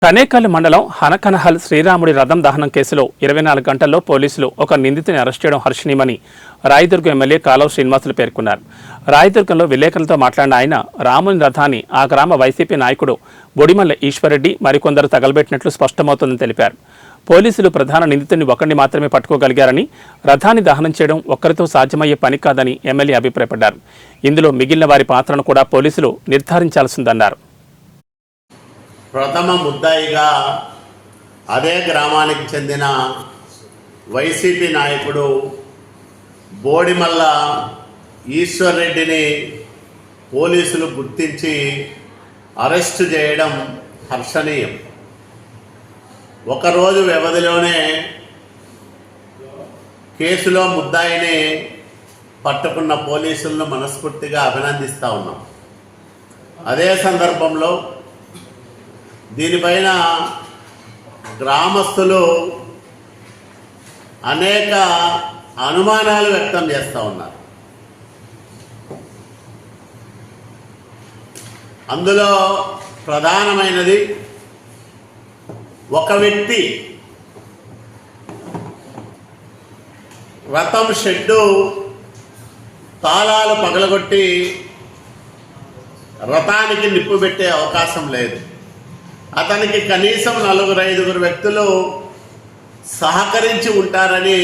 కనేకల్ మండలం హనకనహల్ శ్రీరాముడి రథం దహనం కేసులో 24 గంటల్లో పోలీసులు ఒక నిందితుని అరెస్ట్ చేయడం హర్షణీయమని రాయదుర్గం ఎమ్మెల్యే కాలవ శ్రీనివాసులు పేర్కొన్నారు. రాయదుర్గంలో విలేకరులతో మాట్లాడిన ఆయన రాముని రథాన్ని ఆ గ్రామ వైసీపీ నాయకుడు బొడిమల్ల ఈశ్వరరెడ్డి మరికొందరు తగలబెట్టినట్లు స్పష్టమవుతోందని తెలిపారు. పోలీసులు ప్రధాన నిందితుని ఒకరిని మాత్రమే పట్టుకోగలిగారని, రథాన్ని దహనం చేయడం ఒక్కరితో సాధ్యమయ్యే పని కాదని ఎమ్మెల్యే అభిప్రాయపడ్డారు. ఇందులో మిగిలిన వారి పాత్రను కూడా పోలీసులు నిర్ధారించాల్సిందన్నారు. ప్రథమ ముద్దాయిగా అదే గ్రామానికి చెందిన వైసీపీ నాయకుడు బోడిమల్ల ఈశ్వర్రెడ్డిని పోలీసులు గుర్తించి అరెస్టు చేయడం హర్షణీయం. ఒకరోజు వ్యవధిలోనే కేసులో ముద్దాయిని పట్టుకున్న పోలీసులను మనస్ఫూర్తిగా అభినందిస్తూ ఉన్నాం. అదే సందర్భంలో దీనిపైన గ్రామస్తులు అనేక అనుమానాలు వ్యక్తం చేస్తూ ఉన్నారు. అందులో ప్రధానమైనది ఒక వ్యక్తి రథం షెడ్డు తాళాలు పగలగొట్టి రథానికి నిప్పు పెట్టే అవకాశం లేదు. అతనికి కనీసం 4-5 వ్యక్తులు సహకరించి ఉంటారని